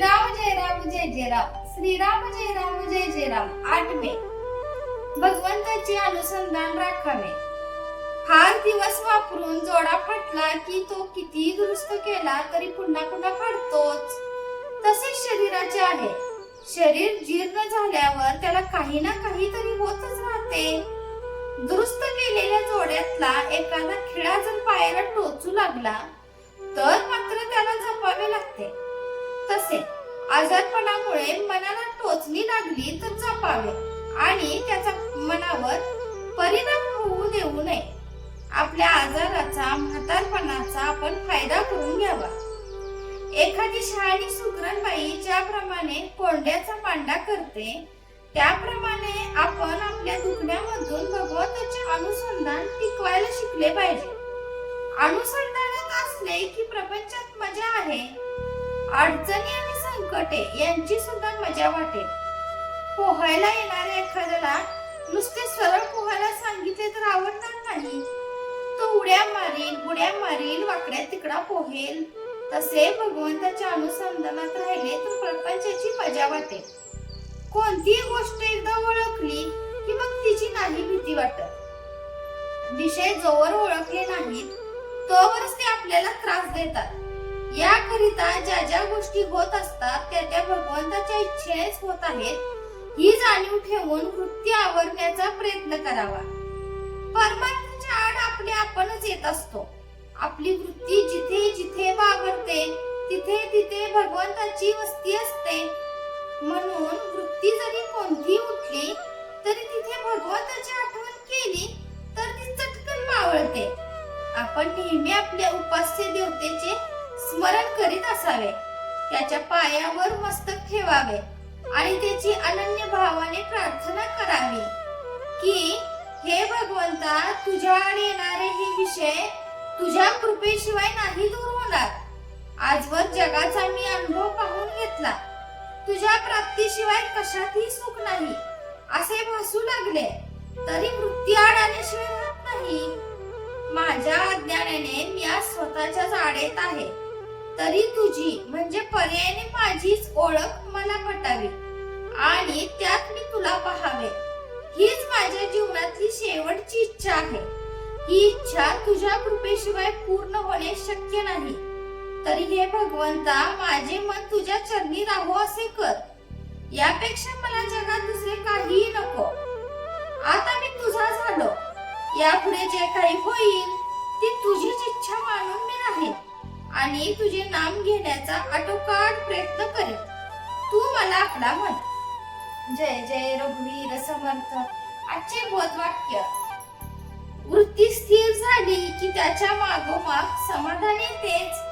श्रीराम जय राम जय जय राम, श्रीराम जय राम जय जय राम. 8 मे. भगवंताचे अनुसंधान राखावे. फार दिवस वापरून जोडा फाटला की तो किती दुरुस्त केला तरी पुन्हा पुन्हा फाटतोच. तसे शरीराचे आहे. शरीर जीर्ण झाल्यावर त्याला काही ना काहीतरी होतच राहते. दुरुस्त केलेल्या जोड्यातला एखादा खिळा जर पायाला टोचू लागला तर मात्र त्याला जपावे लागते. तसे आजारपणामुळे मनाला टोचणी लागली तर जपावे आणि त्याचा मनावर परिणाम होऊ देऊ नये. आपल्या आजाराचा, म्हातारपणाचा आपण फायदा करून घ्यावा. एखादी शहाणी सुगरण बाई ज्याप्रमाणे कोंड्याचा मांडा करते त्याप्रमाणे आपण आपल्या दुखण्यामधून भगवंताचे अनुसंधान टिकवायला शिकले पाहिजे. अनुसंधानात असले की प्रपंचात मजा आहे. अडचणी आणि संकटे यांची सुद्धा मजा वाटेल. पोहायला येणाऱ्या एखाद्याला नुसते सरळ पोहायला सांगितले तर आवडणार नाही. तो उड्या मारील, बुड्या मारील, वाकड्या तिकडा पोहेल. तसे भगवंताच्या अनुसंधानात राहिले तर प्रपंचाची मजा वाटेल. कोणतीही गोष्ट एकदा ओळखली की मग तिची नाही भीती वाटत. विषय जोवर ओळखले नाहीत तोवरच ते आपल्याला त्रास देतात. याकरिता ज्या ज्या गोष्टी होत असतात त्या त्या भगवंताच्या इच्छेनेच होत आहेत ही जाणीव ठेवून वृत्ती आवरण्याचा प्रयत्न करावा. परमार्थाच्या आड आपले आपणच येत असतो. आपली वृत्ती जिथे जिथे वावरते तिथे तिथे भगवंताची वस्ती असते. म्हणून वृत्ती जरी कोणती उठली तरी तिथे भगवंताची आठवण केली तर ती चटकन मावळते. आपण नेहमी आपल्या उपास्य देवतेचे स्मरण करीत असावे. त्याच्या पायावर मस्तक ठेवावे आणि त्याची अनन्य भावाने प्रार्थना करावी की हे भगवंता, तुझ्याकडे येणारे हे विषय तुझ्या कृपेशिवाय नाही दूर होणार. आजवर जगाचा मी अनुभव पाहून घेतला. तुझ्या प्राप्तीशिवाय कशातही सुख नाही असे भासू लागले तरी वृत्ती आड आल्याशिवाय राहत नाही. माझ्या अज्ञानाने मी आज स्वतःच्याच आडेत आहे तरी तुझी म्हणजे पर्यायाने माझीच ओळख मला पटावी आणि त्यात मी तुला पाहावे. हीच माझ्या जीवनातली शेवटची इच्छा आहे. ही इच्छा तुझ्या कृपेशिवाय पूर्ण होणे शक्य नाही. तरी हे भगवंता, माझे मन तुझ्या चरणी राहो असे कर. यापेक्षा मला जगात दुसरे काहीही नको. आता मी तुझा झालो. यापुढे जे काही होईल ती तुझीच इच्छा मानून मी राहीन आणि तुझे नाम घेण्याचा आटोकाट प्रयत्न करेन. तू मला आपला म्हण. जय जय रघुवीर समर्थ. आजचे बोधवाक्य. वृत्ती स्थिर झाली की त्याच्या मागोमाग समाधान येतेच.